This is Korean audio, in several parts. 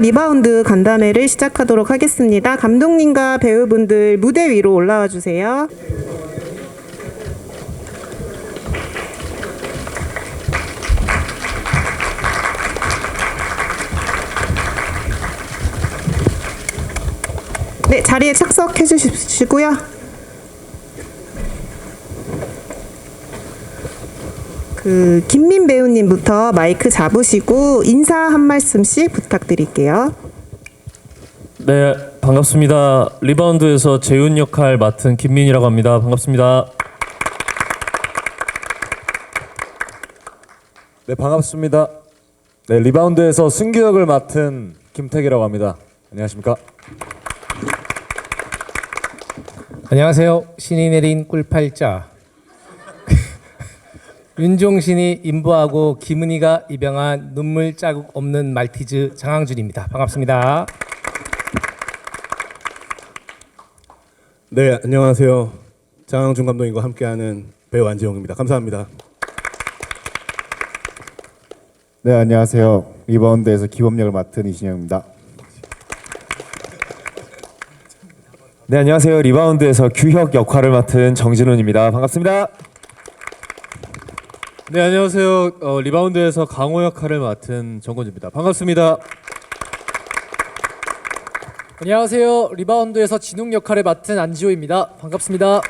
리바운드 간담회를 시작하도록 하겠습니다. 감독님과 배우분들 무대 위로 올라와 주세요. 네, 자리에 착석해 주시고요. 김민 배우님부터 마이크 잡으시고 인사 한 말씀씩 부탁드릴게요. 네, 반갑습니다. 리바운드에서 재훈 역할 맡은 김민이라고 합니다. 반갑습니다. 네, 반갑습니다. 네, 리바운드에서 승규 역을 맡은 김택이라고 합니다. 안녕하십니까? 안녕하세요. 신이 내린 꿀팔자 윤종신이 인보하고 김은희가 입양한 눈물 자국 없는 말티즈 장항준입니다. 반갑습니다. 네, 안녕하세요. 장항준 감독님과 함께하는 배우 안지용입니다. 감사합니다. 네, 안녕하세요. 리바운드에서 기범역을 맡은 이신영입니다. 네, 안녕하세요. 리바운드에서 규혁 역할을 맡은 정진훈입니다. 반갑습니다. 네, 안녕하세요. 리바운드에서 강호 역할을 맡은 정건주입니다. 반갑습니다. 안녕하세요. 리바운드에서 진웅 역할을 맡은 안지호입니다. 반갑습니다.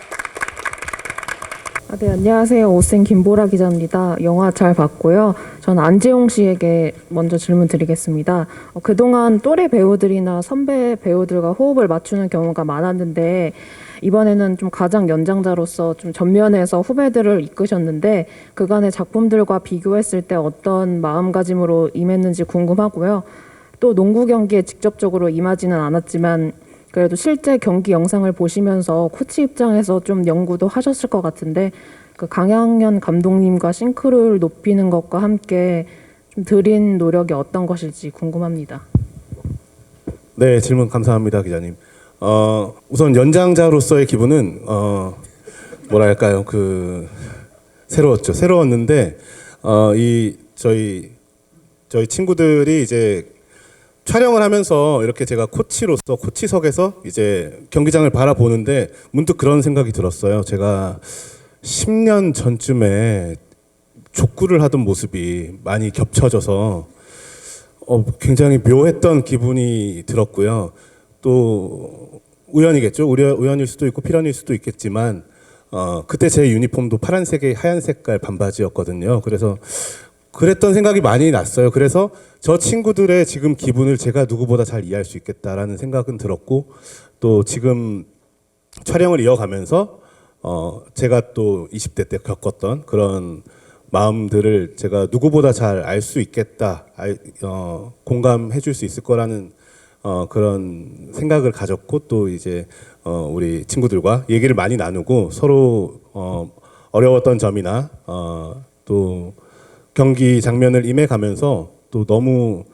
네, 안녕하세요. 오센 김보라 기자입니다. 영화 잘 봤고요. 저는 안재홍 씨에게 먼저 질문 드리겠습니다. 그동안 또래 배우들이나 선배 배우들과 호흡을 맞추는 경우가 많았는데 이번에는 좀 가장 연장자로서 좀 전면에서 후배들을 이끄셨는데 그간의 작품들과 비교했을 때 어떤 마음가짐으로 임했는지 궁금하고요. 또 농구 경기에 직접적으로 임하지는 않았지만 그래도 실제 경기 영상을 보시면서 코치 입장에서 좀 연구도 하셨을 것 같은데 그 강양현 감독님과 싱크로율을 높이는 것과 함께 좀 들인 노력이 어떤 것일지 궁금합니다. 네, 질문 감사합니다, 기자님. 우선 연장자로서의 기분은 뭐랄까요, 새로웠죠. 새로웠는데 저희 친구들이 이제 촬영을 하면서 이렇게 제가 코치로서 코치석에서 이제 경기장을 바라보는데 문득 그런 생각이 들었어요. 제가 10년 전쯤에 족구를 하던 모습이 많이 겹쳐져서 굉장히 묘했던 기분이 들었고요. 또 우연이겠죠. 우연일 수도 있고 필연일 수도 있겠지만 그때 제 유니폼도 파란색에 하얀 색깔 반바지였거든요. 그래서 그랬던 생각이 많이 났어요. 그래서 저 친구들의 지금 기분을 제가 누구보다 잘 이해할 수 있겠다라는 생각은 들었고 또 지금 촬영을 이어가면서 제가 또 20대 때 겪었던 그런 마음들을 제가 누구보다 잘 알 수 있겠다, 공감해 줄 수 있을 거라는 그런 생각을 가졌고 또 이제 우리 친구들과 얘기를 많이 나누고 서로 어려웠던 점이나 또 경기 장면을 임해가면서 또 너무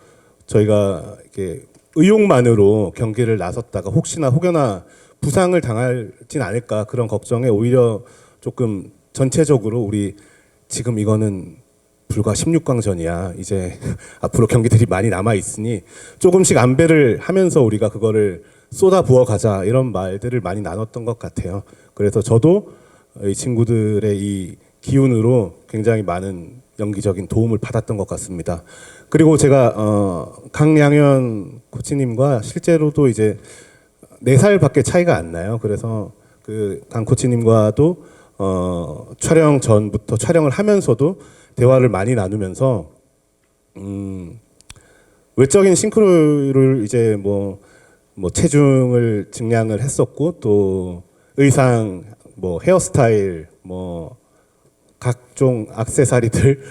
저희가 이렇게 의욕만으로 경기를 나섰다가 혹여나 부상을 당하진 않을까 그런 걱정에 오히려 조금 전체적으로 우리 지금 이거는 불과 16강전이야. 이제 앞으로 경기들이 많이 남아 있으니 조금씩 안배를 하면서 우리가 그거를 쏟아 부어 가자 이런 말들을 많이 나눴던 것 같아요. 그래서 저도 이 친구들의 이 기운으로 굉장히 많은 연기적인 도움을 받았던 것 같습니다. 그리고 제가 강양현 코치님과 실제로도 이제 4살밖에 차이가 안 나요. 그래서 그 강 코치님과도 촬영 전부터 촬영을 하면서도 대화를 많이 나누면서 외적인 싱크로를 이제 뭐 체중을 증량을 했었고 또 의상, 헤어스타일, 각종 액세서리들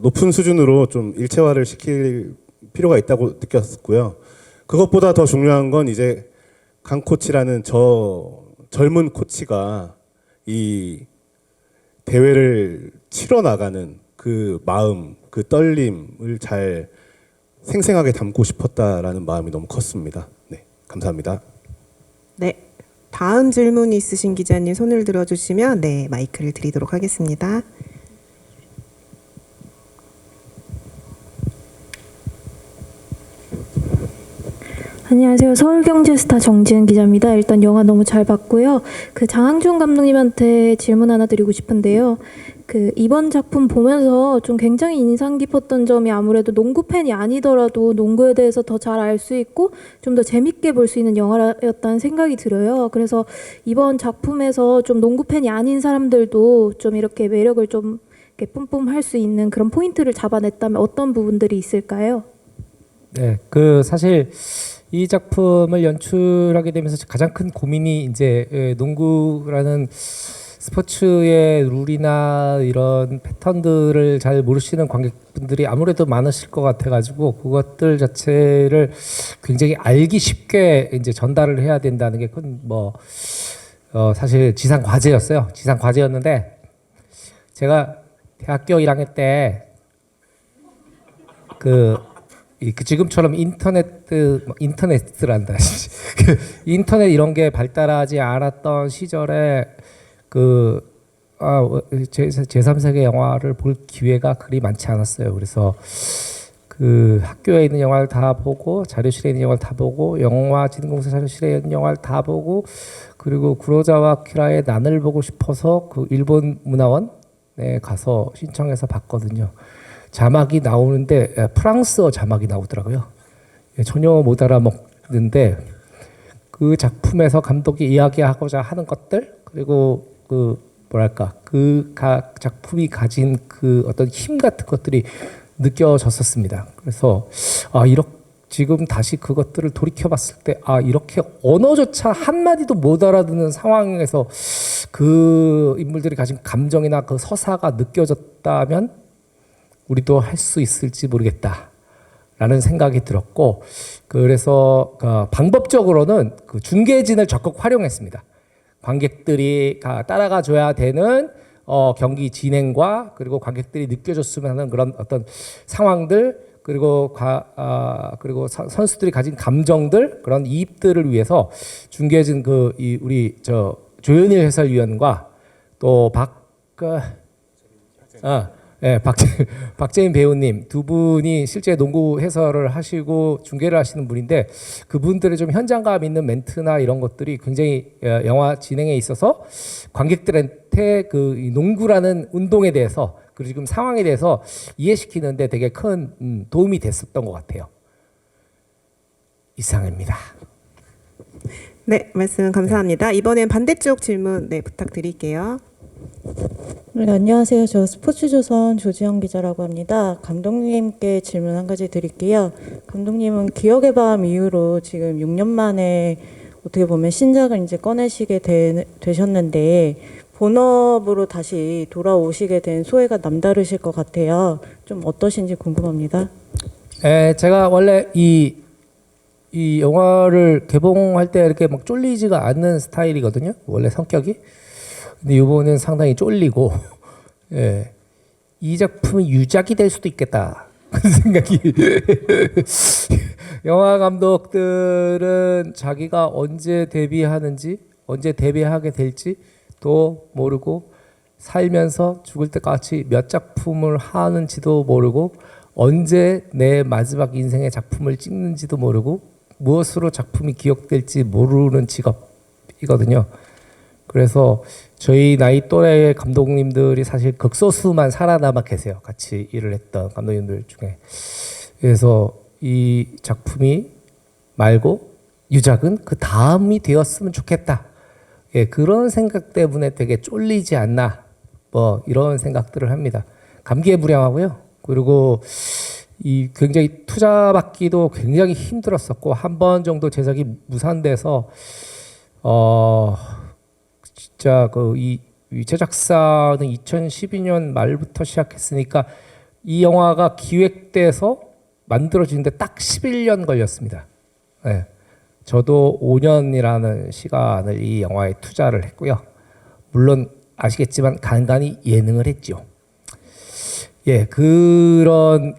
높은 수준으로 좀 일체화를 시킬 필요가 있다고 느꼈고요. 그것보다 더 중요한 건 이제 강 코치라는 저 젊은 코치가 이 대회를 치러 나가는 그 마음, 그 떨림을 잘 생생하게 담고 싶었다라는 마음이 너무 컸습니다. 네, 감사합니다. 네, 다음 질문 있으신 기자님 손을 들어주시면 네, 마이크를 드리도록 하겠습니다. 안녕하세요. 서울경제스타 정지은 기자입니다. 일단 영화 너무 잘 봤고요. 그 장항준 감독님한테 질문 하나 드리고 싶은데요. 그 이번 작품 보면서 좀 굉장히 인상 깊었던 점이 아무래도 농구 팬이 아니더라도 농구에 대해서 더 잘 알 수 있고 좀 더 재밌게 볼 수 있는 영화였다는 생각이 들어요. 그래서 이번 작품에서 좀 농구 팬이 아닌 사람들도 좀 이렇게 매력을 좀 이렇게 뿜뿜할 수 있는 그런 포인트를 잡아냈다면 어떤 부분들이 있을까요? 네, 그 사실 이 작품을 연출하게 되면서 가장 큰 고민이 이제 농구라는 스포츠의 룰이나 이런 패턴들을 잘 모르시는 관객분들이 아무래도 많으실 것 같아가지고 그것들 자체를 굉장히 알기 쉽게 이제 전달을 해야 된다는 게 큰 사실 지상 과제였어요. 지상 과제였는데 제가 대학교 1학년 때 그 지금처럼 인터넷이란다. 인터넷 이런 게 발달하지 않았던 시절에 제3세계 영화를 볼 기회가 그리 많지 않았어요. 그래서 그 학교에 있는 영화를 다 보고 자료실에 있는 영화를 다 보고 영화진흥공사 자료실에 있는 영화를 다 보고 그리고 구로자와 키라의 난을 보고 싶어서 그 일본 문화원에 가서 신청해서 봤거든요. 자막이 나오는데 프랑스어 자막이 나오더라고요. 전혀 못 알아먹는데 그 작품에서 감독이 이야기하고자 하는 것들 그리고 그 작품이 가진 그 어떤 힘 같은 것들이 느껴졌었습니다. 그래서 지금 다시 그것들을 돌이켜봤을 때 이렇게 언어조차 한마디도 못 알아듣는 상황에서 그 인물들이 가진 감정이나 그 서사가 느껴졌다면 우리도 할 수 있을지 모르겠다라는 생각이 들었고 그래서 방법적으로는 그 중계진을 적극 활용했습니다. 관객들이 따라가 줘야 되는 경기 진행과 그리고 관객들이 느껴줬으면 하는 그런 어떤 상황들 그리고 선수들이 가진 감정들 그런 이입들을 위해서 중계진 우리 조현일 해설위원과 또 박재민 배우님 두 분이 실제 농구 해설을 하시고 중계를 하시는 분인데 그분들의 좀 현장감 있는 멘트나 이런 것들이 굉장히 영화 진행에 있어서 관객들한테 그 농구라는 운동에 대해서 그리고 지금 상황에 대해서 이해시키는데 되게 큰 도움이 됐었던 것 같아요. 이상입니다. 네, 말씀 감사합니다. 이번엔 반대쪽 질문 부탁드릴게요. 네, 안녕하세요. 저 스포츠조선 조지영 기자라고 합니다. 감독님께 질문 한 가지 드릴게요. 감독님은 기억의 밤 이후로 지금 6년 만에 어떻게 보면 신작을 이제 꺼내시게 되셨는데 본업으로 다시 돌아오시게 된 소회가 남다르실 것 같아요. 좀 어떠신지 궁금합니다. 제가 원래 이 영화를 개봉할 때 이렇게 막 쫄리지가 않는 스타일이거든요. 원래 성격이. 근데 이번엔 상당히 쫄리고 이 작품이 유작이 될 수도 있겠다 그런 생각이 영화 감독들은 자기가 언제 데뷔하는지 언제 데뷔하게 될지도 모르고 살면서 죽을 때까지 몇 작품을 하는지도 모르고 언제 내 마지막 인생의 작품을 찍는지도 모르고 무엇으로 작품이 기억될지 모르는 직업이거든요. 그래서 저희 나이 또래의 감독님들이 사실 극소수만 살아남아 계세요. 같이 일을 했던 감독님들 중에. 그래서 이 작품이 말고 유작은 그 다음이 되었으면 좋겠다. 그런 생각 때문에 되게 쫄리지 않나 이런 생각들을 합니다. 감개무량하고요. 그리고 이 굉장히 투자받기도 굉장히 힘들었었고 한 번 정도 제작이 무산돼서 진짜 이 제작사는 2012년 말부터 시작했으니까 이 영화가 기획돼서 만들어지는데 딱 11년 걸렸습니다. 네. 저도 5년이라는 시간을 이 영화에 투자를 했고요. 물론 아시겠지만 간간히 예능을 했죠. 그런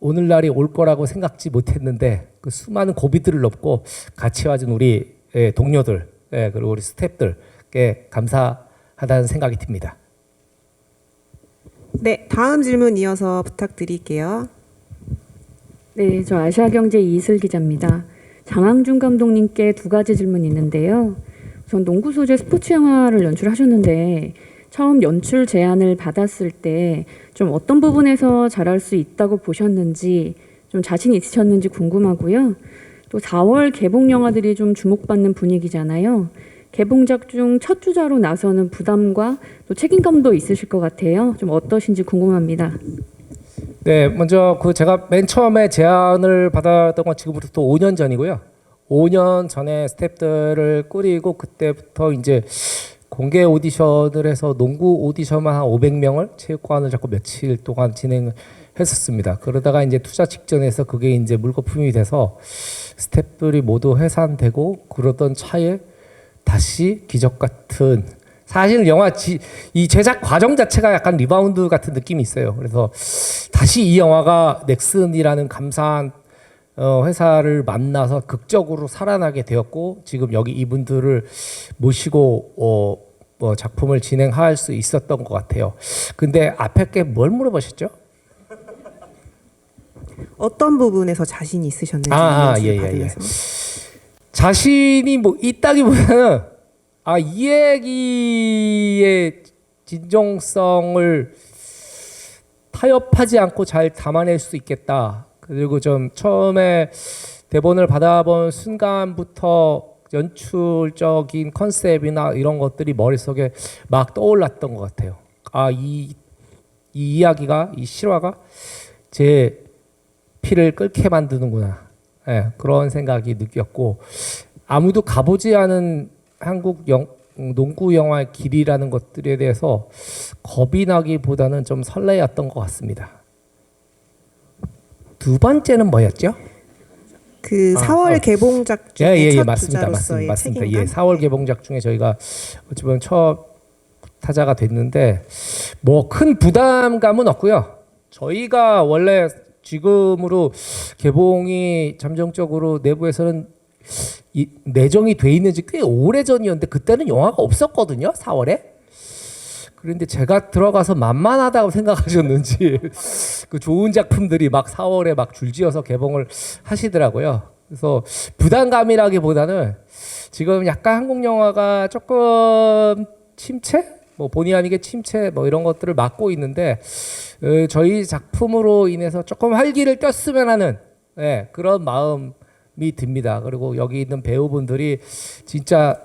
오늘날이 올 거라고 생각지 못했는데 그 수많은 고비들을 넘고 같이 와준 우리 동료들 그리고 우리 스태프들께 감사하다는 생각이 듭니다. 네, 다음 질문 이어서 부탁드릴게요. 네, 저 아시아경제 이슬 기자입니다. 장항준 감독님께 두 가지 질문이 있는데요. 전 농구 소재 스포츠 영화를 연출하셨는데 처음 연출 제안을 받았을 때 좀 어떤 부분에서 잘할 수 있다고 보셨는지, 좀 자신 있으셨는지 궁금하고요. 또 4월 개봉 영화들이 좀 주목받는 분위기잖아요. 개봉작 중 첫 주자로 나서는 부담과 또 책임감도 있으실 것 같아요. 좀 어떠신지 궁금합니다. 네, 먼저 그 제가 맨 처음에 제안을 받았던 건 지금부터 또 5년 전이고요. 5년 전에 스태프들을 꾸리고 그때부터 이제 공개 오디션을 해서 농구 오디션만 한 500명을 체육관을 잡고 며칠 동안 진행을 했었습니다. 그러다가 이제 투자 직전에서 그게 이제 물거품이 돼서 스태프들이 모두 해산되고 그러던 차에 다시 기적 같은, 사실 영화 이 제작 과정 자체가 약간 리바운드 같은 느낌이 있어요. 그래서 다시 이 영화가 넥슨이라는 감사한 회사를 만나서 극적으로 살아나게 되었고, 지금 여기 이분들을 모시고 작품을 진행할 수 있었던 것 같아요. 근데 앞에 게 뭘 물어보셨죠? 어떤 부분에서 자신이 있으셨는지 받으면서. 자신이 뭐 있다기보다는 이 얘기의 진정성을 타협하지 않고 잘 담아낼 수 있겠다. 그리고 좀 처음에 대본을 받아본 순간부터 연출적인 컨셉이나 이런 것들이 머릿속에 막 떠올랐던 것 같아요. 이 이야기가, 이 실화가 제 피를 끓게 만드는구나. 그런 생각이 느꼈고, 아무도 가보지 않은 한국 농구 영화의 길이라는 것들에 대해서 겁이 나기보다는 좀 설레었던 것 같습니다. 두 번째는 뭐였죠? 그 4월 개봉작 중에 첫 맞습니다. 주자로서의 책임감. 4월 개봉작 중에 저희가 어찌보면 첫 타자가 됐는데 뭐 큰 부담감은 없고요. 저희가 원래 지금으로 개봉이 잠정적으로 내부에서는 내정이 돼 있는지 꽤 오래 전이었는데 그때는 영화가 없었거든요. 4월에. 그런데 제가 들어가서 만만하다고 생각하셨는지 그 좋은 작품들이 막 4월에 막 줄지어서 개봉을 하시더라고요. 그래서 부담감이라기보다는 지금 약간 한국 영화가 조금 침체? 뭐 본의 아니게 침체 뭐 이런 것들을 맡고 있는데 저희 작품으로 인해서 조금 활기를 뗀으면 하는 그런 마음이 듭니다. 그리고 여기 있는 배우분들이 진짜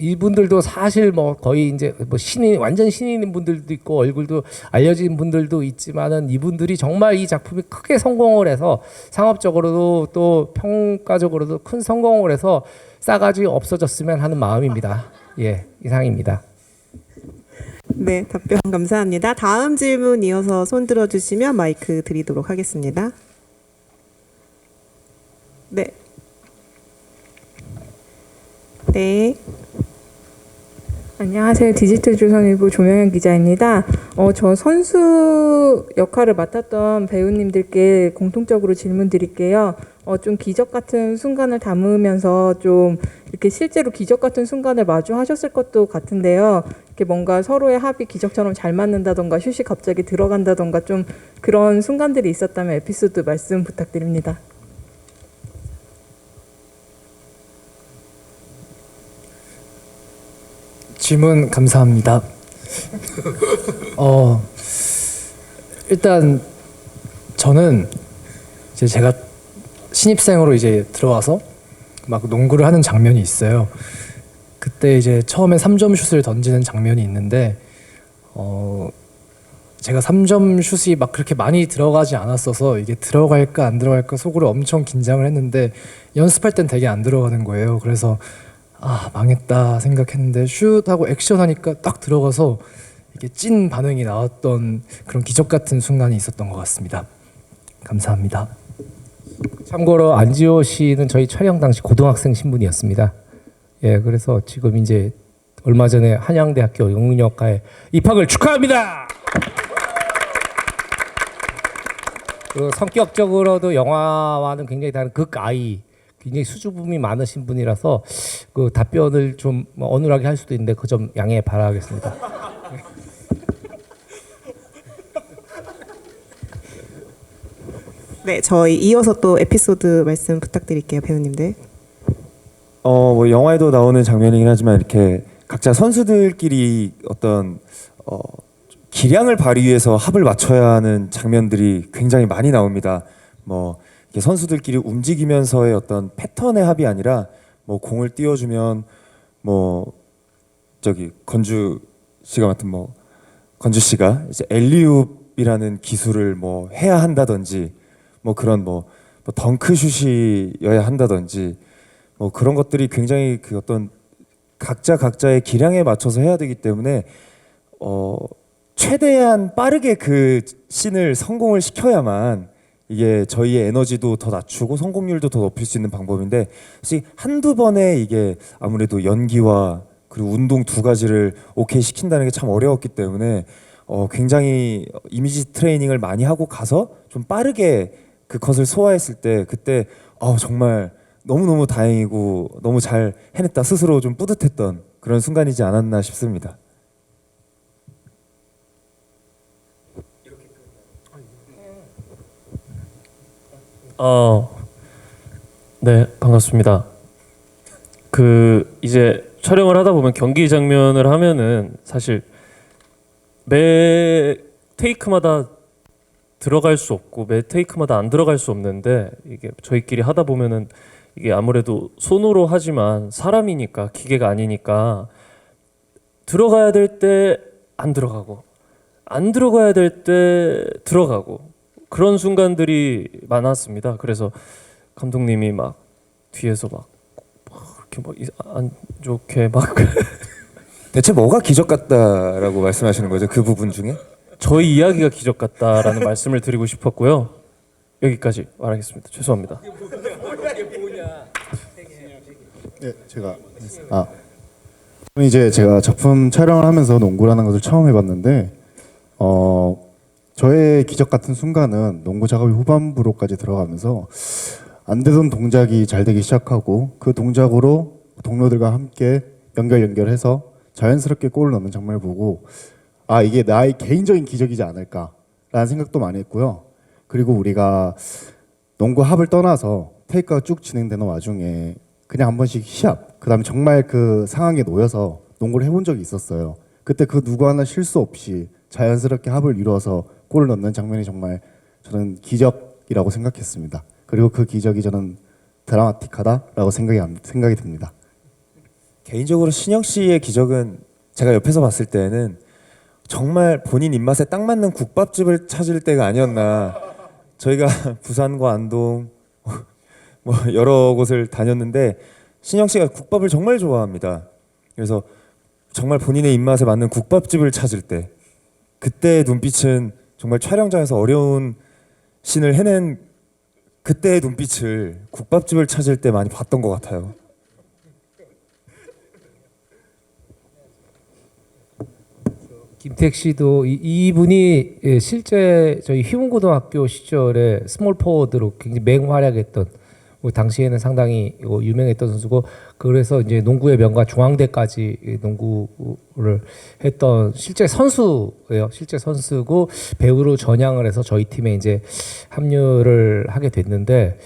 이분들도 사실 뭐 거의 이제 뭐 완전 신인인 분들도 있고 얼굴도 알려진 분들도 있지만은 이분들이 정말 이 작품이 크게 성공을 해서 상업적으로도 또 평가적으로도 큰 성공을 해서 싸가지 없어졌으면 하는 마음입니다. 이상입니다. 네, 답변 감사합니다. 다음 질문 이어서 손 들어주시면 마이크 드리도록 하겠습니다. 네. 안녕하세요. 디지털조선일보 조명현 기자입니다. 저 선수 역할을 맡았던 배우님들께 공통적으로 질문 드릴게요. 좀 기적 같은 순간을 담으면서 좀 이렇게 실제로 기적 같은 순간을 마주하셨을 것도 같은데요. 이렇게 뭔가 서로의 합이 기적처럼 잘 맞는다던가 슛이 갑자기 들어간다던가 좀 그런 순간들이 있었다면 에피소드 말씀 부탁드립니다. 질문 감사합니다. 일단 저는 제가 신입생으로 이제 들어와서 막 농구를 하는 장면이 있어요. 그때 이제 처음에 3점 슛을 던지는 장면이 있는데 제가 3점 슛이 막 그렇게 많이 들어가지 않았어서 이게 들어갈까 안 들어갈까 속으로 엄청 긴장을 했는데 연습할 땐 되게 안 들어가는 거예요. 그래서 망했다 생각했는데 슛하고 액션하니까 딱 들어가서 이게 찐 반응이 나왔던 그런 기적 같은 순간이 있었던 것 같습니다. 감사합니다. 참고로 안지호 씨는 저희 촬영 당시 고등학생 신분이었습니다. 그래서 지금 이제 얼마 전에 한양대학교 영문학과에 입학을 축하합니다. 그 성격적으로도 영화와는 굉장히 다른 극아이, 굉장히 수줍음이 많으신 분이라서 그 답변을 좀 어눌하게 할 수도 있는데 그 점 양해 바라겠습니다. 네, 저희 이어서 또 에피소드 말씀 부탁드릴게요, 배우님들. 뭐 영화에도 나오는 장면이긴 하지만 이렇게 각자 선수들끼리 어떤 기량을 발휘해서 합을 맞춰야 하는 장면들이 굉장히 많이 나옵니다. 뭐 이렇게 선수들끼리 움직이면서의 어떤 패턴의 합이 아니라 뭐 공을 띄워주면 뭐 저기 건주 씨가 맡은 뭐 건주 씨가 이제 엘리웁이라는 기술을 뭐 해야 한다든지 뭐 그런 뭐 덩크슛이어야 한다든지 뭐 그런 것들이 굉장히 그 어떤 각자의 기량에 맞춰서 해야 되기 때문에 최대한 빠르게 그 씬을 성공을 시켜야만 이게 저희의 에너지도 더 낮추고 성공률도 더 높일 수 있는 방법인데 사실 한두 번에 이게 아무래도 연기와 그리고 운동 두 가지를 오케이 시킨다는 게 참 어려웠기 때문에 굉장히 이미지 트레이닝을 많이 하고 가서 좀 빠르게 그 컷을 소화했을 때 그때 정말 너무너무 다행이고 너무 잘 해냈다 스스로 좀 뿌듯했던 그런 순간이지 않았나 싶습니다. 네, 반갑습니다. 이제 촬영을 하다 보면 경기 장면을 하면은 사실 매 테이크마다 들어갈 수 없고 매 테이크마다 안 들어갈 수 없는데 이게 저희끼리 하다 보면은 이게 아무래도 손으로 하지만 사람이니까 기계가 아니니까 들어가야 될 때 안 들어가고 안 들어가야 될 때 들어가고 그런 순간들이 많았습니다. 그래서 감독님이 막 뒤에서 막 이렇게 막 안 좋게 막 대체 뭐가 기적 같다라고 말씀하시는 거죠? 그 부분 중에? 저희 이야기가 기적 같다라는 말씀을 드리고 싶었고요. 여기까지 말하겠습니다. 죄송합니다. 네, 이제 제가 작품 촬영을 하면서 농구라는 것을 처음 해봤는데 저의 기적 같은 순간은 농구 작업이 후반부로까지 들어가면서 안 되던 동작이 잘 되기 시작하고 그 동작으로 동료들과 함께 연결해서 자연스럽게 골을 넣는 장면을 보고 이게 나의 개인적인 기적이지 않을까라는 생각도 많이 했고요. 그리고 우리가 농구 합을 떠나서 테이크가 쭉 진행되는 와중에 그냥 한 번씩 시합, 그다음에 정말 그 상황에 놓여서 농구를 해본 적이 있었어요. 그때 그 누구 하나 실수 없이 자연스럽게 합을 이루어서 골을 넣는 장면이 정말 저는 기적이라고 생각했습니다. 그리고 그 기적이 저는 드라마틱하다라고 생각이 듭니다. 개인적으로 신영 씨의 기적은 제가 옆에서 봤을 때는 정말 본인 입맛에 딱 맞는 국밥집을 찾을 때가 아니었나. 저희가 부산과 안동 뭐 여러 곳을 다녔는데 신영 씨가 국밥을 정말 좋아합니다. 그래서 정말 본인의 입맛에 맞는 국밥집을 찾을 때 그때의 눈빛은 정말 촬영장에서 어려운 씬을 해낸 그때의 눈빛을 국밥집을 찾을 때 많이 봤던 것 같아요. 김택 씨도 이분이 실제 저희 희문고등학교 시절에 스몰 포워드로 굉장히 맹활약했던 당시에는 상당히 유명했던 선수고 그래서 이제 농구의 명가 중앙대까지 농구를 했던 실제 선수예요. 실제 선수고 배우로 전향을 해서 저희 팀에 이제 합류를 하게 됐는데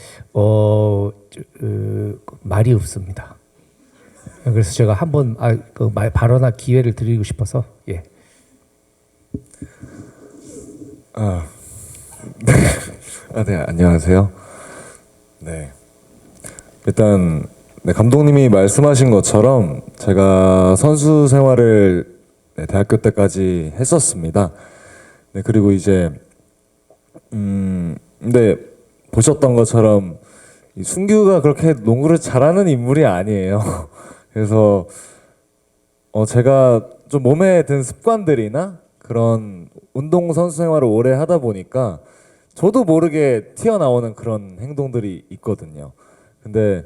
말이 없습니다. 그래서 제가 한번 발언할 기회를 드리고 싶어서 예. 네, 안녕하세요. 네. 일단 감독님이 말씀하신 것처럼 제가 선수 생활을 대학교 때까지 했었습니다. 네, 그리고 이제 근데 보셨던 것처럼 이 순규가 그렇게 농구를 잘하는 인물이 아니에요. 그래서 제가 좀 몸에 든 습관들이나 그런 운동 선수 생활을 오래 하다 보니까 저도 모르게 튀어나오는 그런 행동들이 있거든요. 근데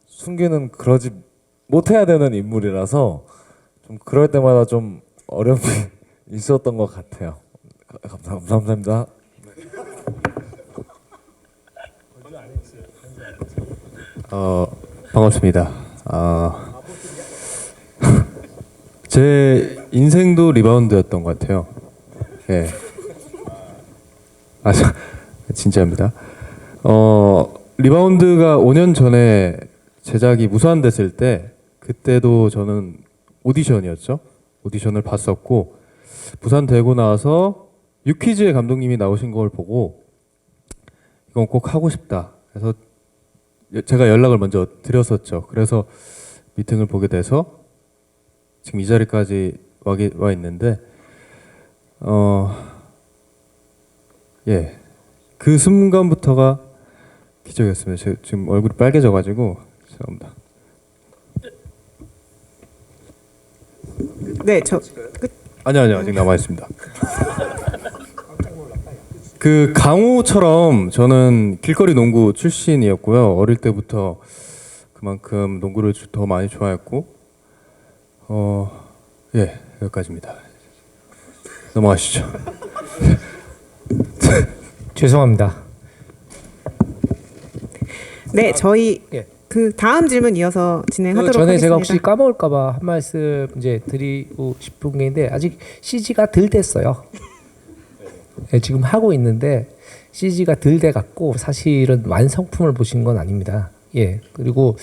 순규는 그러지 못해야 되는 인물이라서 좀 그럴 때마다 좀 어려움이 있었던 것 같아요. 감사합니다. 반갑습니다. 제 인생도 리바운드였던 것 같아요. 예. 진짜입니다. 리바운드가 5년 전에 제작이 무산됐을 때 그때도 저는 오디션이었죠. 오디션을 봤었고 무산되고 나서 유퀴즈의 감독님이 나오신 걸 보고 이건 꼭 하고 싶다. 그래서 제가 연락을 먼저 드렸었죠. 그래서 미팅을 보게 돼서 지금 이 자리까지 와 있는데 예, 그 순간부터가 기적이었습니다. 제가 지금 얼굴이 빨개져가지고 죄송합니다. 네, 아니요 아직 남아 있습니다. 그 강호처럼 저는 길거리 농구 출신이었고요. 어릴 때부터 그만큼 농구를 더 많이 좋아했고 예, 여기까지입니다. 넘어가시죠. 죄송합니다. 네, 저희 예. 그 다음 질문 이어서 진행하도록 전에 하겠습니다. 제가 혹시 까먹을까봐 한 말씀 이제 드리고 싶은 게 있는데 아직 CG가 덜 됐어요. 네, 지금 하고 있는데 CG가 덜 돼 갖고 사실은 완성품을 보신 건 아닙니다. 예, 그리고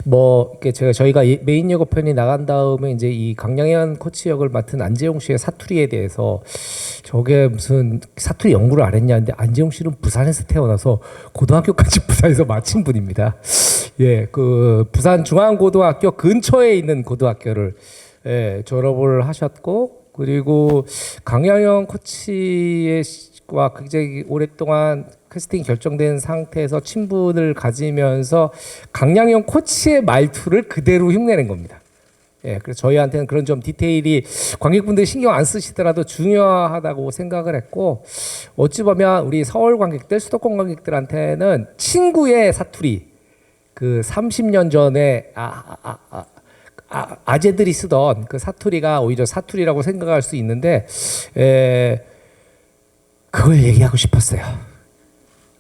뭐 이렇게 저희가 메인 예고편이 나간 다음에 이제 이 강양현 코치 역을 맡은 안재용 씨의 사투리에 대해서 저게 무슨 사투리 연구를 안 했냐는데 안재용 씨는 부산에서 태어나서 고등학교까지 부산에서 마친 분입니다. 예, 그 부산 중앙고등학교 근처에 있는 고등학교를 졸업을 하셨고 그리고 강양현 코치와 굉장히 오랫동안 캐스팅이 결정된 상태에서 친분을 가지면서 강양현 코치의 말투를 그대로 흉내낸 겁니다. 예, 그래서 저희한테는 그런 좀 디테일이 관객분들이 신경 안 쓰시더라도 중요하다고 생각을 했고 어찌 보면 우리 서울 관객들, 수도권 관객들한테는 친구의 사투리 그 30년 전에 아재들이 쓰던 그 사투리가 오히려 사투리라고 생각할 수 있는데 그걸 얘기하고 싶었어요.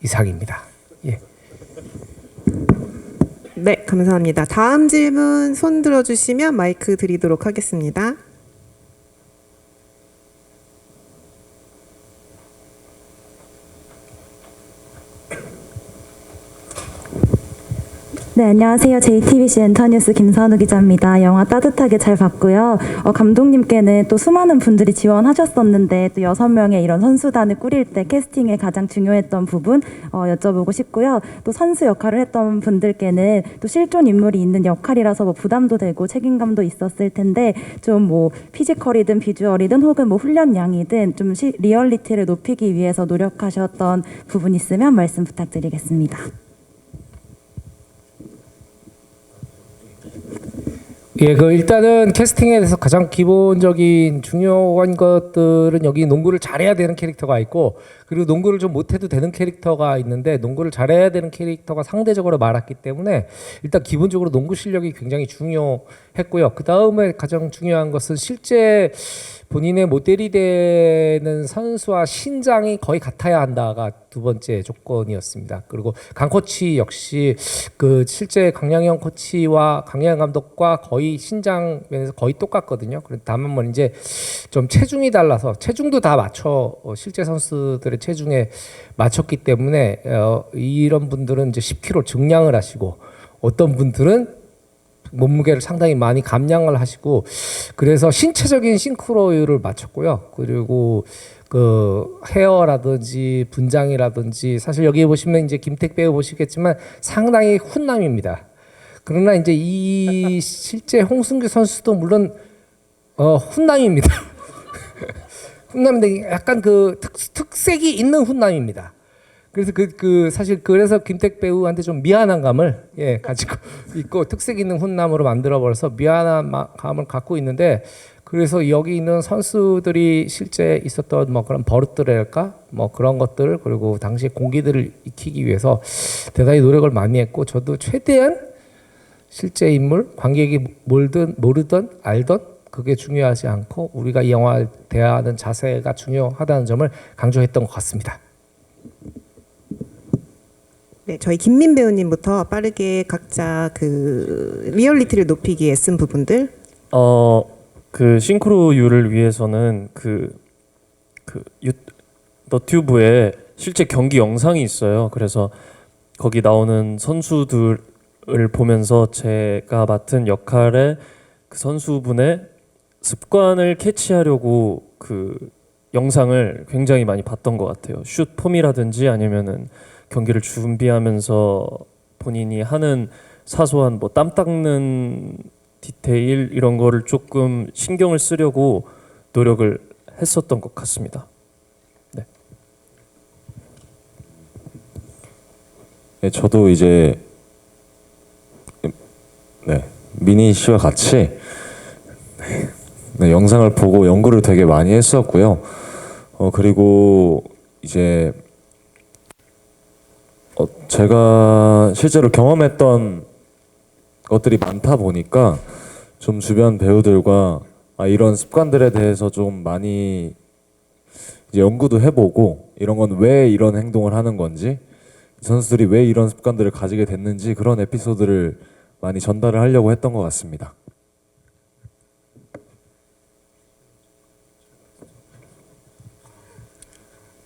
이상입니다. 예. 네, 감사합니다. 다음 질문 손 들어주시면 마이크 드리도록 하겠습니다. 네, 안녕하세요. JTBC 엔터뉴스 김선우 기자입니다. 영화 따뜻하게 잘 봤고요. 감독님께는 또 수많은 분들이 지원하셨었는데 또 6명의 이런 선수단을 꾸릴 때 캐스팅에 가장 중요했던 부분 여쭤보고 싶고요. 또 선수 역할을 했던 분들께는 또 실존 인물이 있는 역할이라서 뭐 부담도 되고 책임감도 있었을 텐데 좀 뭐 피지컬이든 비주얼이든 혹은 뭐 훈련량이든 좀 리얼리티를 높이기 위해서 노력하셨던 부분 있으면 말씀 부탁드리겠습니다. 예, 그 일단은 캐스팅에 대해서 가장 기본적인 중요한 것들은 여기 농구를 잘해야 되는 캐릭터가 있고 그리고 농구를 좀 못해도 되는 캐릭터가 있는데 농구를 잘해야 되는 캐릭터가 상대적으로 많았기 때문에 일단 기본적으로 농구 실력이 굉장히 중요했고요. 그 다음에 가장 중요한 것은 실제 본인의 모델이 되는 선수와 신장이 거의 같아야 한다가 두 번째 조건이었습니다. 그리고 강 코치 역시 그 실제 강양현 코치와 강양현 감독과 거의 신장 면에서 거의 똑같거든요. 다만 뭐 이제 좀 체중이 달라서 체중도 다 맞춰 실제 선수들의 체중에 맞췄기 때문에 이런 분들은 이제 10kg 증량을 하시고 어떤 분들은 몸무게를 상당히 많이 감량을 하시고 그래서 신체적인 싱크로율을 맞췄고요. 그리고 그 헤어라든지 분장이라든지 사실 여기 보시면 이제 김택 배우 보시겠지만 상당히 훈남입니다. 그러나 이제 이 실제 홍승규 선수도 물론 훈남입니다. 훈남인데 약간 그 특색이 있는 훈남입니다. 그래서 사실 그래서 김택 배우한테 좀 미안한 감을 가지고 있고 특색 있는 훈남으로 만들어 버려서 미안한 감을 갖고 있는데 그래서 여기 있는 선수들이 실제 있었던 뭐 그런 버릇들랄까 뭐 그런 것들 그리고 당시 공기들을 익히기 위해서 대단히 노력을 많이 했고 저도 최대한 실제 인물 관객이 뭘든 모르든 알던 그게 중요하지 않고 우리가 이 영화를 대하는 자세가 중요하다는 점을 강조했던 것 같습니다. 네, 저희 김민 배우님부터 빠르게 각자 그 리얼리티를 높이기 애쓴 부분들. 그 싱크로율을 위해서는 너튜브에 실제 경기 영상이 있어요. 그래서 거기 나오는 선수들을 보면서 제가 맡은 역할의 그 선수분의 습관을 캐치하려고 그 영상을 굉장히 많이 봤던 것 같아요. 슛 폼이라든지 아니면은 경기를 준비하면서 본인이 하는 사소한 뭐 땀 닦는 디테일 이런 거를 조금 신경을 쓰려고 노력을 했었던 것 같습니다. 네. 네, 저도 이제 미니 씨와 같이 영상을 보고 연구를 되게 많이 했었고요. 그리고 이제 제가 실제로 경험했던 것들이 많다 보니까 좀 주변 배우들과 이런 습관들에 대해서 좀 많이 이제 연구도 해보고 이런 건 왜 이런 행동을 하는 건지 선수들이 왜 이런 습관들을 가지게 됐는지 그런 에피소드를 많이 전달을 하려고 했던 것 같습니다.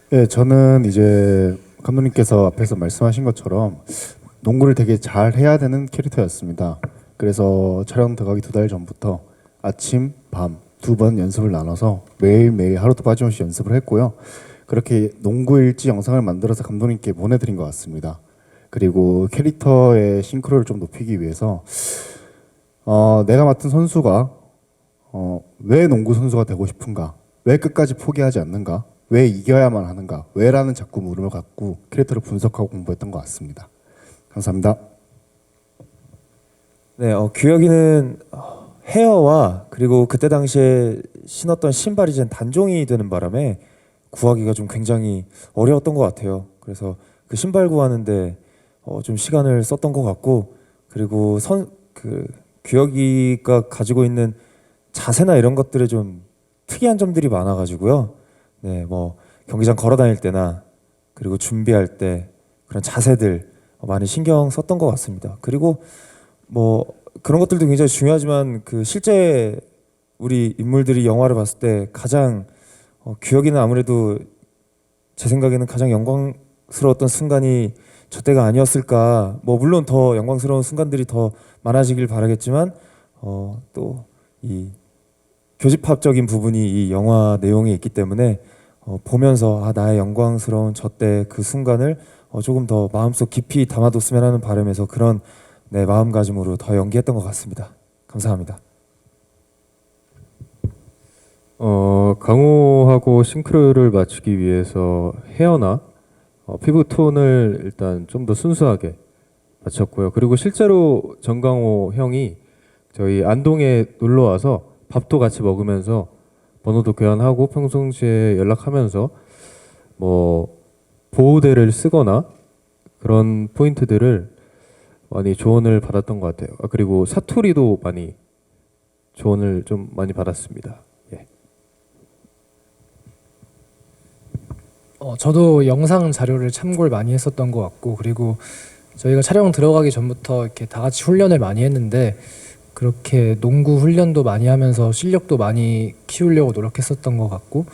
네, 저는 이제 감독님께서 앞에서 말씀하신 것처럼 농구를 되게 잘 해야 되는 캐릭터였습니다. 그래서 촬영 들어가기 2달 전부터 아침, 밤 2번 연습을 나눠서 매일매일 하루도 빠짐없이 연습을 했고요. 그렇게 농구 일지 영상을 만들어서 감독님께 보내드린 것 같습니다. 그리고 캐릭터의 싱크로를 좀 높이기 위해서 내가 맡은 선수가 왜 농구 선수가 되고 싶은가, 왜 끝까지 포기하지 않는가, 왜 이겨야만 하는가, 왜라는 자꾸 물음을 갖고 캐릭터를 분석하고 공부했던 것 같습니다. 감사합니다. 네, 규혁이는 헤어와 그리고 그때 당시에 신었던 신발이 이제 단종이 되는 바람에 구하기가 좀 굉장히 어려웠던 것 같아요. 그래서 그 신발 구하는데 좀 시간을 썼던 것 같고, 그리고 규혁이가 가지고 있는 자세나 이런 것들에 좀 특이한 점들이 많아가지고요. 네, 뭐 경기장 걸어 다닐 때나 그리고 준비할 때 그런 자세들 많이 신경 썼던 것 같습니다. 그리고 뭐 그런 것들도 굉장히 중요하지만 그 실제 우리 인물들이 영화를 봤을 때 가장 규혁이는 아무래도 제 생각에는 가장 영광스러웠던 순간이 저 때가 아니었을까. 뭐 물론 더 영광스러운 순간들이 더 많아지길 바라겠지만 또 이 교집합적인 부분이 이 영화 내용에 있기 때문에 보면서 나의 영광스러운 저 때 그 순간을 조금 더 마음속 깊이 담아뒀으면 하는 바람에서 그런 마음가짐으로 더 연기했던 것 같습니다. 감사합니다. 강호하고 싱크로를 맞추기 위해서 헤어나 피부 톤을 일단 좀 더 순수하게 맞췄고요. 그리고 실제로 정강호 형이 저희 안동에 놀러 와서 밥도 같이 먹으면서 번호도 교환하고 평상시에 연락하면서 뭐 보호대를 쓰거나 그런 포인트들을 많이 조언을 받았던 것 같아요. 그리고 사투리도 많이 조언을 좀 많이 받았습니다. 예. 저도 영상 자료를 참고를 많이 했었던 것 같고, 그리고 저희가 촬영 들어가기 전부터 이렇게 다 같이 훈련을 많이 했는데 그렇게 농구 훈련도 많이 하면서 실력도 많이 키우려고 노력했었던 것 같고,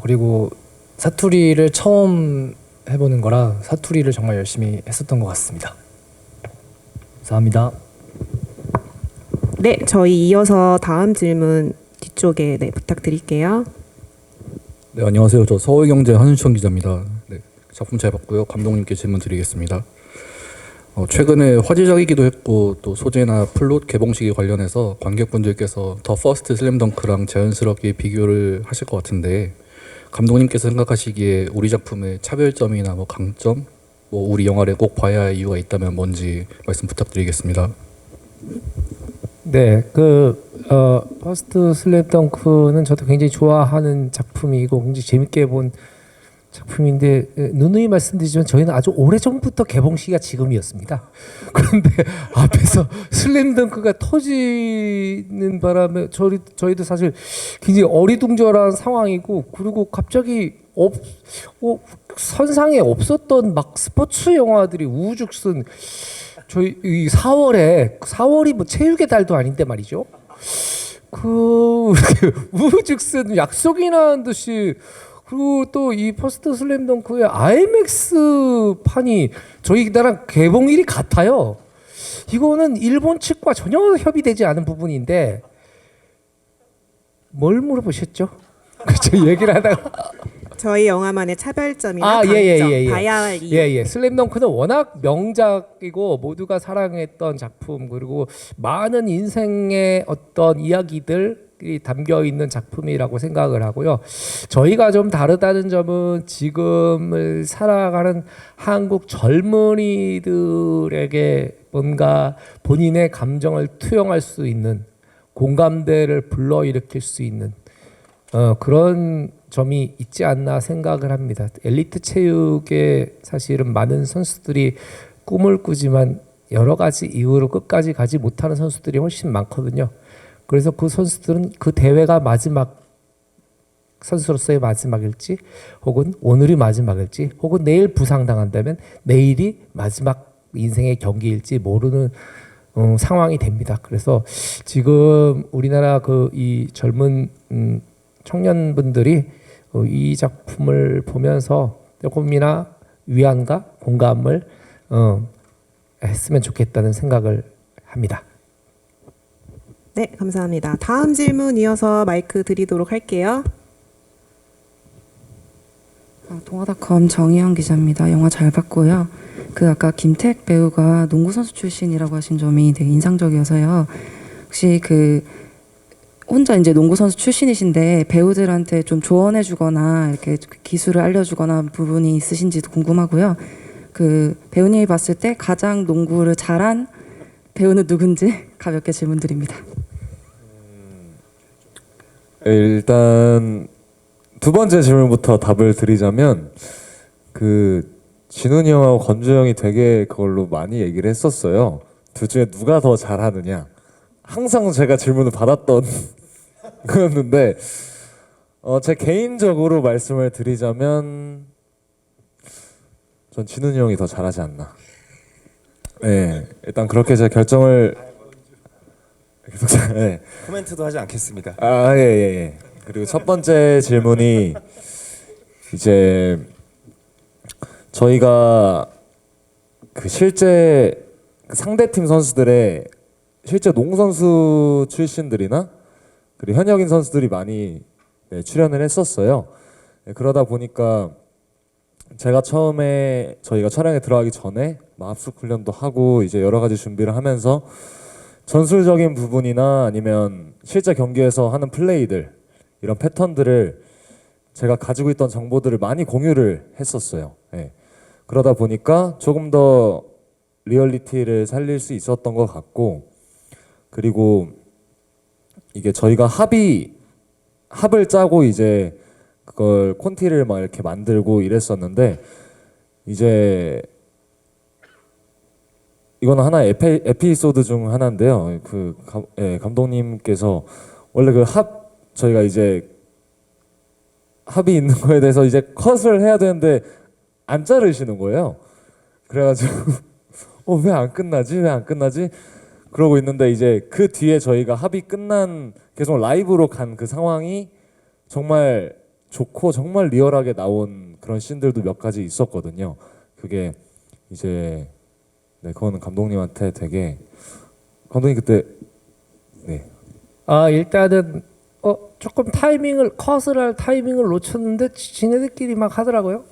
그리고 사투리를 처음 해보는 거라 사투리를 정말 열심히 했었던 것 같습니다. 감사합니다. 네, 저희 이어서 다음 질문 뒤쪽에 부탁드릴게요. 네, 안녕하세요. 저 서울경제 한윤천 기자입니다. 네, 작품 잘 봤고요. 감독님께 질문 드리겠습니다. 최근에 화제작이기도 했고 또 소재나 플롯 개봉시기 관련해서 관객분들께서 더 퍼스트 슬램덩크랑 자연스럽게 비교를 하실 것 같은데, 감독님께서 생각하시기에 우리 작품의 차별점이나 뭐 강점, 뭐 우리 영화를 꼭 봐야 할 이유가 있다면 뭔지 말씀 부탁드리겠습니다. 네, 퍼스트 슬램덩크는 저도 굉장히 좋아하는 작품이고 굉장히 재밌게 본 작품인데, 누누이 말씀드리지만 저희는 아주 오래전부터 개봉 시기가 지금이었습니다. 그런데 앞에서 슬램덩크가 터지는 바람에 저희도 사실 굉장히 어리둥절한 상황이고, 그리고 갑자기 선상에 없었던 막 스포츠 영화들이 우후죽순 저희 이 4월이 뭐 체육의 달도 아닌데 말이죠. 우후죽순 약속이나 한 듯이 그리고 또 이 퍼스트 슬램덩크의 IMAX 판이 저희 나라랑 개봉일이 같아요. 이거는 일본 측과 전혀 협의되지 않은 부분인데 뭘 물어보셨죠? 저 얘기를 하다가 저희 영화만의 차별점이나 강점, 봐야 할 이유. 예. 슬램덩크는 워낙 명작이고 모두가 사랑했던 작품, 그리고 많은 인생의 어떤 이야기들이 담겨 있는 작품이라고 생각을 하고요. 저희가 좀 다르다는 점은 지금을 살아가는 한국 젊은이들에게 뭔가 본인의 감정을 투영할 수 있는, 공감대를 불러일으킬 수 있는 그런 점이 있지 않나 생각을 합니다. 엘리트 체육에 사실은 많은 선수들이 꿈을 꾸지만 여러 가지 이유로 끝까지 가지 못하는 선수들이 훨씬 많거든요. 그래서 그 선수들은 그 대회가 마지막, 선수로서의 마지막일지, 혹은 오늘이 마지막일지, 혹은 내일 부상당한다면 내일이 마지막 인생의 경기일지 모르는 상황이 됩니다. 그래서 지금 우리나라 이 젊은 청년분들이 이 작품을 보면서 조금이나 위안과 공감을 했으면 좋겠다는 생각을 합니다. 네, 감사합니다. 다음 질문 이어서 마이크 드리도록 할게요. 동아닷컴 정희영 기자입니다. 영화 잘 봤고요. 아까 김택 배우가 농구 선수 출신이라고 하신 점이 되게 인상적이어서요. 혹시 혼자 이제 농구 선수 출신이신데 배우들한테 좀 조언해주거나 이렇게 기술을 알려주거나 부분이 있으신지도 궁금하고요. 배우님이 봤을 때 가장 농구를 잘한 배우는 누군지 가볍게 질문드립니다. 일단 두 번째 질문부터 답을 드리자면 진훈이 형하고 건주 형이 되게 그걸로 많이 얘기를 했었어요. 둘 중에 누가 더 잘하느냐. 항상 제가 질문을 받았던 거였는데 제 개인적으로 말씀을 드리자면 전 진훈이 형이 더 잘하지 않나. 네, 일단 그렇게 제가 결정을 네. 코멘트도 하지 않겠습니다. 예. 그리고 첫 번째 질문이 이제 저희가 실제 상대팀 선수들의 실제 농구 선수 출신들이나 그리고 현역인 선수들이 많이 출연을 했었어요. 그러다 보니까 제가 처음에 저희가 촬영에 들어가기 전에 합숙 훈련도 하고 이제 여러 가지 준비를 하면서 전술적인 부분이나 아니면 실제 경기에서 하는 플레이들, 이런 패턴들을 제가 가지고 있던 정보들을 많이 공유를 했었어요. 그러다 보니까 조금 더 리얼리티를 살릴 수 있었던 것 같고, 그리고 이게 저희가 합을 짜고 이제 그걸 콘티를 막 이렇게 만들고 이랬었는데, 이제 이건 하나의 에피소드 중 하나인데요. 감독님께서 원래 저희가 이제 합이 있는 거에 대해서 이제 컷을 해야 되는데 안 자르시는 거예요. 그래가지고 왜 안 끝나지? 그러고 있는데 이제 그 뒤에 저희가 합이 끝난 계속 라이브로 간 그 상황이 정말 좋고 정말 리얼하게 나온 그런 씬들도 몇 가지 있었거든요. 그게 이제 그거는 감독님한테 되게 감독님 그때 일단은 조금 컷을 할 타이밍을 놓쳤는데 지네들끼리 막 하더라고요.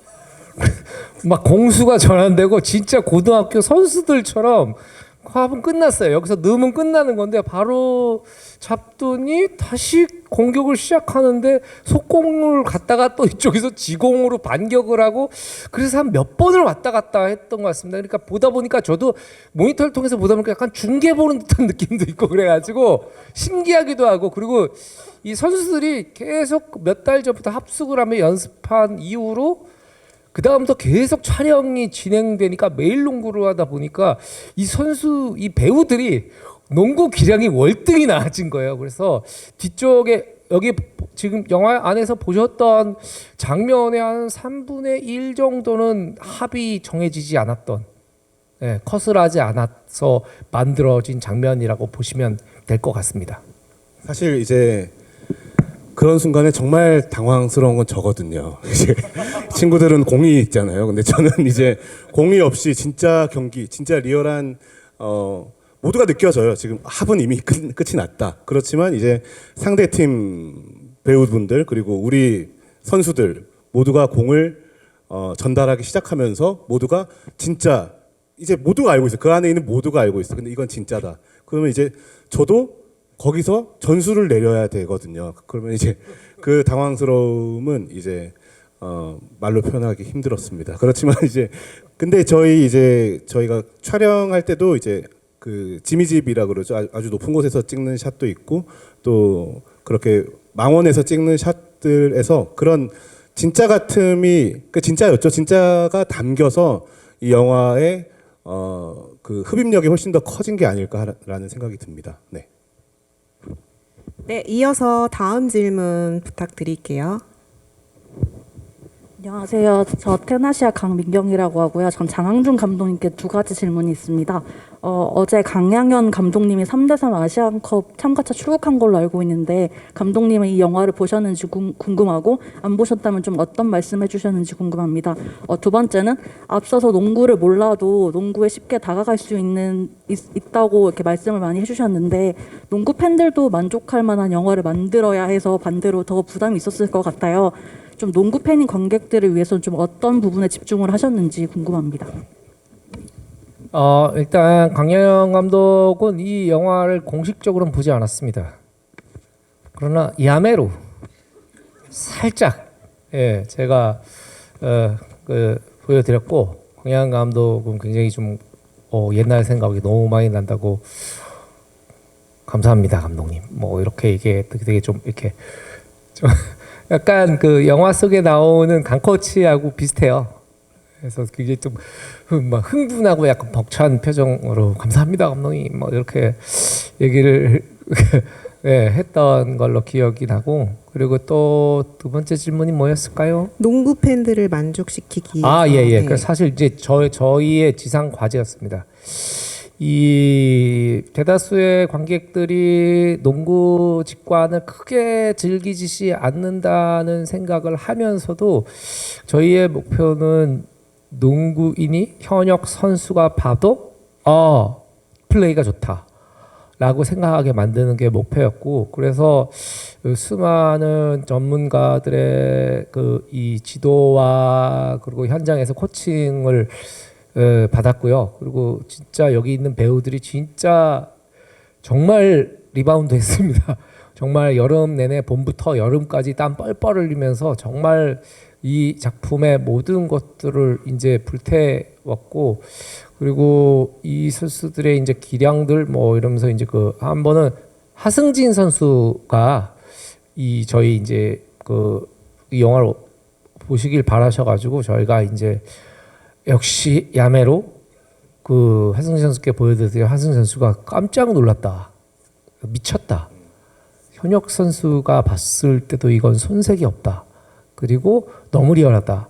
막 공수가 전환되고 진짜 고등학교 선수들처럼 합은 끝났어요. 여기서 넣으면 끝나는 건데 바로 잡더니 다시 공격을 시작하는데 속공을 갔다가 또 이쪽에서 지공으로 반격을 하고, 그래서 한 몇 번을 왔다 갔다 했던 것 같습니다. 그러니까 보다 보니까 저도 모니터를 통해서 보다 보니까 약간 중계 보는 듯한 느낌도 있고 그래가지고 신기하기도 하고, 그리고 이 선수들이 계속 몇 달 전부터 합숙을 하며 연습한 이후로 그 다음부터 계속 촬영이 진행되니까 매일 농구를 하다 보니까 이 배우들이 농구 기량이 월등히 나아진 거예요. 그래서 뒤쪽에 여기 지금 영화 안에서 보셨던 장면의 한 3분의 1 정도는 합이 정해지지 않았던, 컷을 하지 않아서 만들어진 장면이라고 보시면 될 것 같습니다. 사실 이제 그런 순간에 정말 당황스러운 건 저거든요. 이제 친구들은 공이 있잖아요. 근데 저는 이제 공이 없이 진짜 경기, 진짜 리얼한 모두가 느껴져요. 지금 합은 이미 끝이 났다. 그렇지만 이제 상대팀 배우분들 그리고 우리 선수들 모두가 공을 전달하기 시작하면서 모두가 진짜 이제 모두가 알고 있어. 그 안에 있는 모두가 알고 있어. 근데 이건 진짜다. 그러면 이제 저도 거기서 전술을 내려야 되거든요. 그러면 이제 그 당황스러움은 이제 말로 표현하기 힘들었습니다. 그렇지만 이제 근데 저희가 촬영할 때도 이제 그 지미집이라 그러죠. 아주 높은 곳에서 찍는 샷도 있고 또 그렇게 망원에서 찍는 샷들에서 그런 진짜 같음이 그 진짜였죠. 진짜가 담겨서 이 영화의 그 흡입력이 훨씬 더 커진 게 아닐까라는 생각이 듭니다. 네. 네, 이어서 다음 질문 부탁드릴게요. 안녕하세요. 저 테나시아 강민경이라고 하고요. 전 장항준 감독님께 두 가지 질문이 있습니다. 어제 강양현 감독님이 3대3 아시안컵 참가차 출국한 걸로 알고 있는데 감독님은 이 영화를 보셨는지 궁금하고 안 보셨다면 좀 어떤 말씀해 주셨는지 궁금합니다. 두 번째는 앞서서 농구를 몰라도 농구에 쉽게 다가갈 수 있다고 이렇게 말씀을 많이 해주셨는데 농구 팬들도 만족할 만한 영화를 만들어야 해서 반대로 더 부담이 있었을 것 같아요. 좀 농구 팬인 관객들을 위해서 좀 어떤 부분에 집중을 하셨는지 궁금합니다. 일단 강영영 감독은 이 영화를 공식적으로는 보지 않았습니다. 그러나 야매로 살짝 제가 보여드렸고 강영영 감독은 굉장히 좀 옛날 생각이 너무 많이 난다고 감사합니다 감독님. 뭐 이렇게 이게 되게 좀 이렇게 좀 약간 그 영화 속에 나오는 강코치하고 비슷해요. 그래서 굉장히 좀 막 흥분하고 약간 벅찬 표정으로 감사합니다 감독님 뭐 이렇게 얘기를 했던 걸로 기억이 나고 그리고 또 두 번째 질문이 뭐였을까요? 농구 팬들을 만족시키기. 예. 네. 그 사실 이제 저희의 지상 과제였습니다. 이 대다수의 관객들이 농구 직관을 크게 즐기지 않는다는 생각을 하면서도 저희의 목표는 농구인이 현역 선수가 봐도 플레이가 좋다라고 생각하게 만드는 게 목표였고 그래서 수많은 전문가들의 그 이 지도와 그리고 현장에서 코칭을 받았고요. 그리고 진짜 여기 있는 배우들이 진짜 정말 리바운드 했습니다. 정말 여름 내내 봄부터 여름까지 땀 뻘뻘 흘리면서 정말 이 작품의 모든 것들을 이제 불태웠고 그리고 이 선수들의 이제 기량들 뭐 이러면서 이제 그 한 번은 하승진 선수가 이 저희 이제 이 영화를 보시길 바라셔가지고 저희가 이제 역시 야매로 그 하승진 선수께 보여드렸더니 하승진 선수가 깜짝 놀랐다. 미쳤다. 현역 선수가 봤을 때도 이건 손색이 없다. 그리고 너무 리얼하다.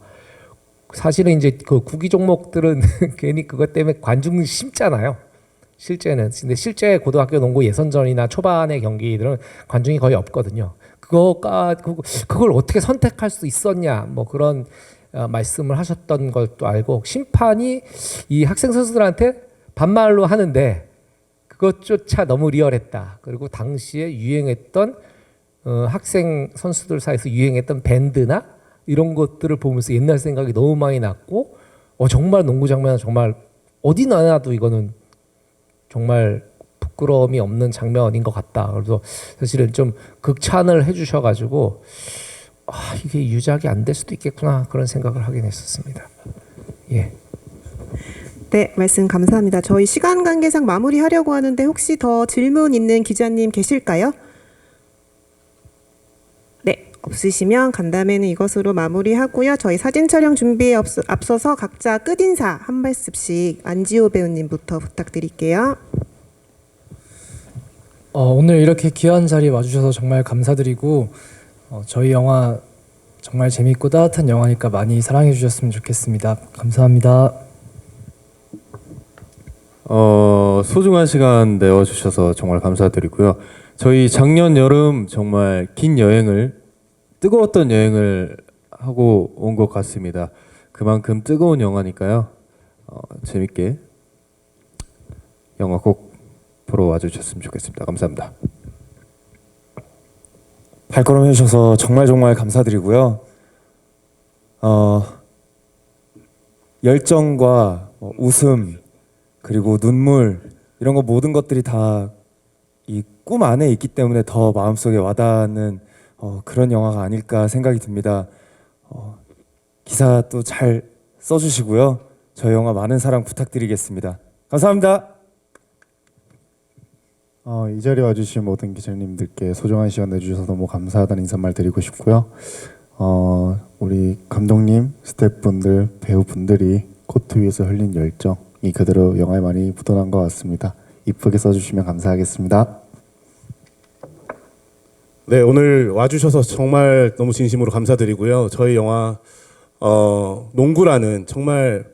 사실은 이제 그 구기 종목들은 괜히 그것 때문에 관중 심잖아요. 실제는. 근데 실제 고등학교 농구 예선전이나 초반의 경기들은 관중이 거의 없거든요. 그걸 어떻게 선택할 수 있었냐. 뭐 그런 말씀을 하셨던 것도 알고 심판이 이 학생 선수들한테 반말로 하는데 그것조차 너무 리얼했다. 그리고 당시에 유행했던 학생 선수들 사이에서 유행했던 밴드나 이런 것들을 보면서 옛날 생각이 너무 많이 났고 정말 농구 장면은 정말 어디 나나도 이거는 정말 부끄러움이 없는 장면인 것 같다. 그래서 사실은 좀 극찬을 해주셔가지고 이게 유작이 안 될 수도 있겠구나 그런 생각을 하긴 했었습니다. 예. 네, 말씀 감사합니다. 저희 시간 관계상 마무리하려고 하는데 혹시 더 질문 있는 기자님 계실까요? 네, 없으시면 간담회는 이것으로 마무리하고요. 저희 사진 촬영 준비에 앞서서 각자 끝인사 한 말씀씩 안지호 배우님부터 부탁드릴게요. 오늘 이렇게 귀한 자리에 와주셔서 정말 감사드리고 저희 영화 정말 재밌고 따뜻한 영화니까 많이 사랑해 주셨으면 좋겠습니다. 감사합니다. 소중한 시간 내어주셔서 정말 감사드리고요. 저희 작년 여름 정말 긴 여행을 뜨거웠던 여행을 하고 온 것 같습니다. 그만큼 뜨거운 영화니까요. 재밌게 영화 꼭 보러 와주셨으면 좋겠습니다. 감사합니다. 발걸음 해주셔서 정말 정말 감사드리고요. 열정과 웃음 그리고 눈물 이런 거 모든 것들이 다 이 꿈 안에 있기 때문에 더 마음속에 와닿는 그런 영화가 아닐까 생각이 듭니다. 기사 또 잘 써주시고요. 저희 영화 많은 사랑 부탁드리겠습니다. 감사합니다. 이 자리에 와주신 모든 기자님들께 소중한 시간 내주셔서 너무 감사하다는 인사말 드리고 싶고요. 우리 감독님, 스태프분들, 배우분들이 코트 위에서 흘린 열정이 그대로 영화에 많이 묻어난 것 같습니다. 이쁘게 써주시면 감사하겠습니다. 네, 오늘 와주셔서 정말 너무 진심으로 감사드리고요. 저희 영화 농구라는 정말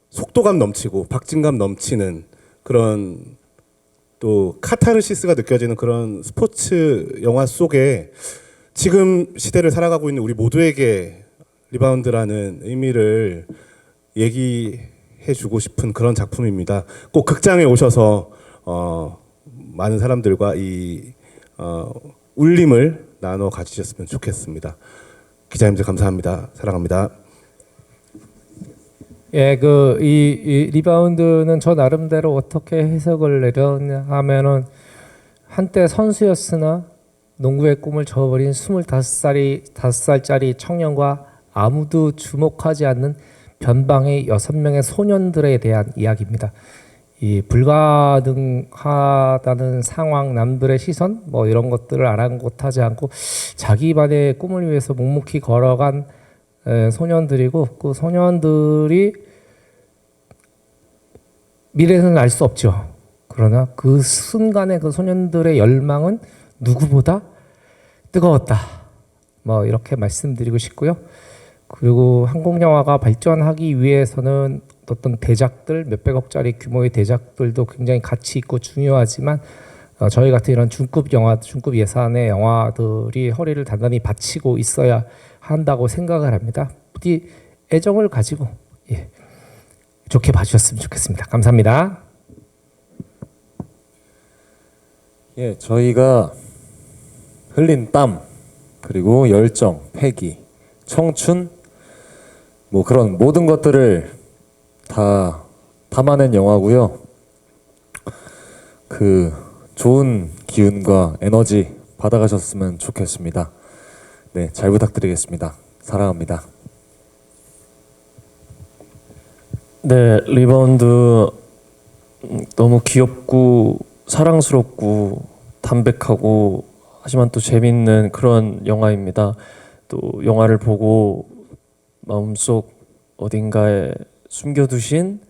속도감 넘치고 박진감 넘치는 그런 또 카타르시스가 느껴지는 그런 스포츠 영화 속에 지금 시대를 살아가고 있는 우리 모두에게 리바운드라는 의미를 얘기해주고 싶은 그런 작품입니다. 꼭 극장에 오셔서 많은 사람들과 이 울림을 나눠 가지셨으면 좋겠습니다. 기자님들 감사합니다. 사랑합니다. 예, 이 리바운드는 저 나름대로 어떻게 해석을 내렸냐 하면은 한때 선수였으나 농구의 꿈을 저버린 25살짜리 청년과 아무도 주목하지 않는 변방의 6명의 소년들에 대한 이야기입니다. 이 불가능하다는 상황, 남들의 시선, 뭐 이런 것들을 아랑곳하지 않고 자기만의 꿈을 위해서 묵묵히 걸어간 소년들이고, 그 소년들이 미래는 알 수 없죠. 그러나 그 순간에 그 소년들의 열망은 누구보다 뜨거웠다. 뭐 이렇게 말씀드리고 싶고요. 그리고 한국 영화가 발전하기 위해서는 어떤 대작들, 몇백억짜리 규모의 대작들도 굉장히 가치 있고 중요하지만 저희 같은 이런 중급 영화, 중급 예산의 영화들이 허리를 단단히 받치고 있어야 한다고 생각을 합니다. 부디 애정을 가지고 좋게 봐주셨으면 좋겠습니다. 감사합니다. 예, 저희가 흘린 땀 그리고 열정, 패기, 청춘 뭐 그런 모든 것들을 다 담아낸 영화고요. 그 좋은 기운과 에너지 받아가셨으면 좋겠습니다. 네, 잘 부탁드리겠습니다. 사랑합니다. 네, 리바운드 너무 귀엽고 사랑스럽고 담백하고 하지만 또 재밌는 그런 영화입니다. 또 영화를 보고 마음속 어딘가에 숨겨두신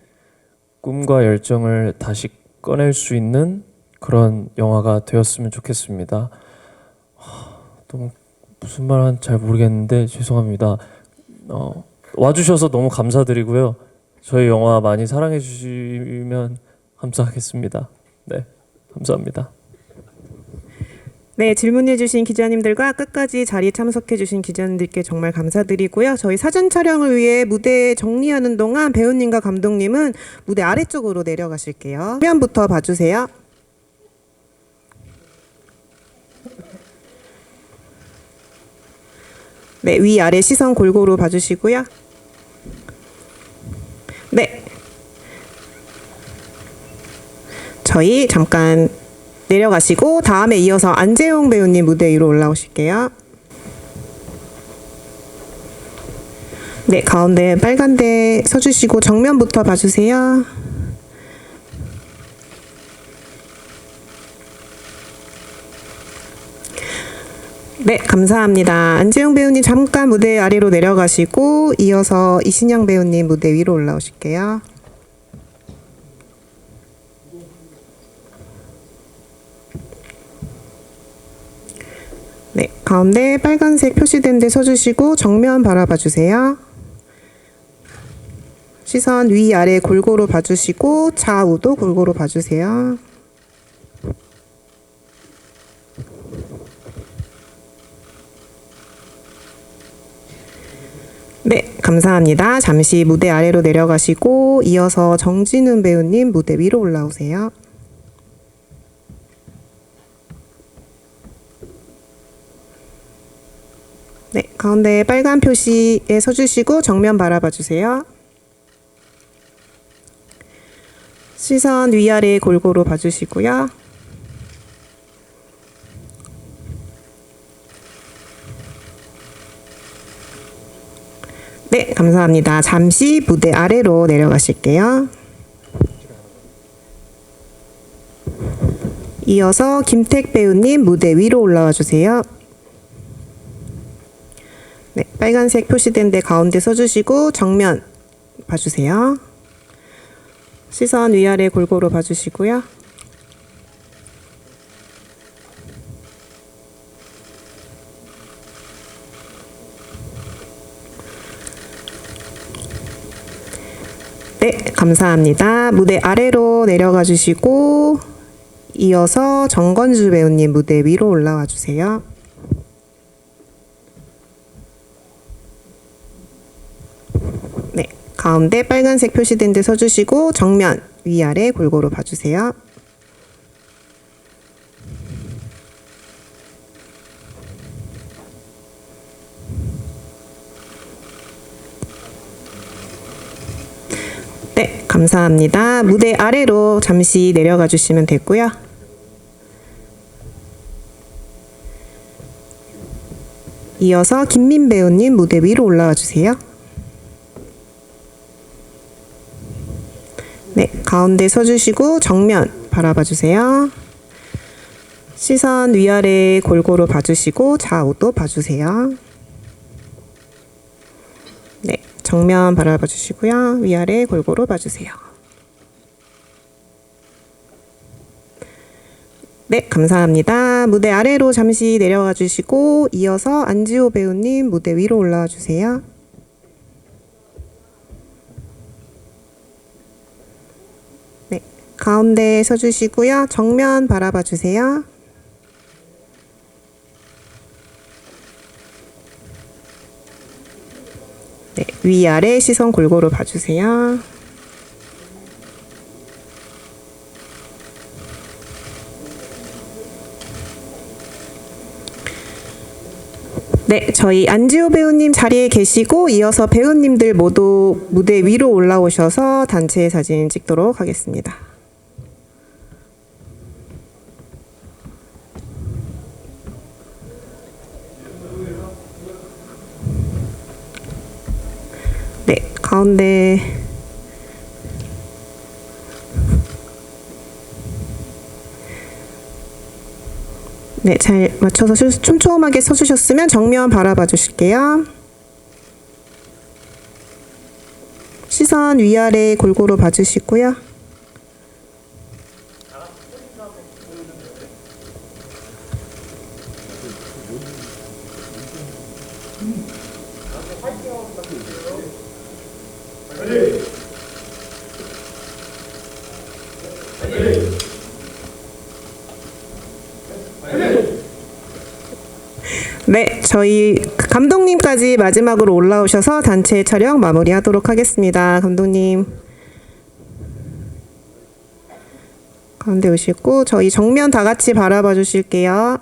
꿈과 열정을 다시 꺼낼 수 있는 그런 영화가 되었으면 좋겠습니다. 너무 무슨 말하는지 잘 모르겠는데 죄송합니다. 와주셔서 너무 감사드리고요. 저희 영화 많이 사랑해 주시면 감사하겠습니다. 네, 감사합니다. 네, 질문해주신 기자님들과 끝까지 자리에 참석해주신 기자님들께 정말 감사드리고요. 저희 사전 촬영을 위해 무대 정리하는 동안 배우님과 감독님은 무대 아래쪽으로 내려가실게요. 화면부터 봐주세요. 네, 위아래 시선 골고루 봐주시고요. 네. 저희 잠깐 내려가시고 다음에 이어서 안재용 배우님 무대 위로 올라오실게요. 네, 가운데 빨간데 서주시고 정면부터 봐주세요. 네, 감사합니다. 안재용 배우님 잠깐 무대 아래로 내려가시고 이어서 이신영 배우님 무대 위로 올라오실게요. 네, 가운데 빨간색 표시된 데 서주시고 정면 바라봐 주세요. 시선 위아래 골고루 봐주시고 좌우도 골고루 봐주세요. 네, 감사합니다. 잠시 무대 아래로 내려가시고 이어서 정진훈 배우님 무대 위로 올라오세요. 네, 가운데 빨간 표시에 서주시고 정면 바라봐 주세요. 시선 위아래 골고루 봐주시고요. 네, 감사합니다. 잠시 무대 아래로 내려가실게요. 이어서 김택 배우님 무대 위로 올라와 주세요. 네, 빨간색 표시된 데 가운데 서주시고 정면 봐주세요. 시선 위아래 골고루 봐주시고요. 네, 감사합니다. 무대 아래로 내려가 주시고 이어서 정건주 배우님 무대 위로 올라와 주세요. 네, 가운데 빨간색 표시된 데 서주시고 정면 위아래 골고루 봐주세요. 네, 감사합니다. 무대 아래로 잠시 내려가 주시면 되고요. 이어서 김민 배우님 무대 위로 올라와 주세요. 네, 가운데 서주시고 정면 바라봐 주세요. 시선 위아래 골고루 봐주시고 좌우도 봐주세요. 네, 정면 바라봐 주시고요. 위아래 골고루 봐주세요. 네, 감사합니다. 무대 아래로 잠시 내려가 주시고 이어서 안지호 배우님 무대 위로 올라와 주세요. 네, 가운데 서주시고요. 정면 바라봐 주세요. 네, 위아래 시선 골고루 봐주세요. 네, 저희 안지호 배우님 자리에 계시고 이어서 배우님들 모두 무대 위로 올라오셔서 단체 사진 찍도록 하겠습니다. 네, 가운데 네, 잘 맞춰서 촘촘하게 서주셨으면 정면 바라봐 주실게요. 시선 위아래 골고루 봐주시고요. 네, 저희 감독님까지 마지막으로 올라오셔서 단체 촬영 마무리하도록 하겠습니다. 감독님 가운데 오시고 저희 정면 다 같이 바라봐 주실게요.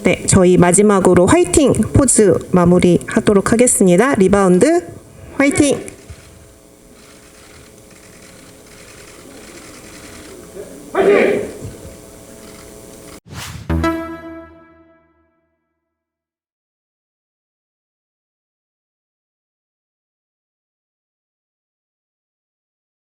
네, 저희 마지막으로 화이팅 포즈 마무리하도록 하겠습니다. 리바운드 화이팅!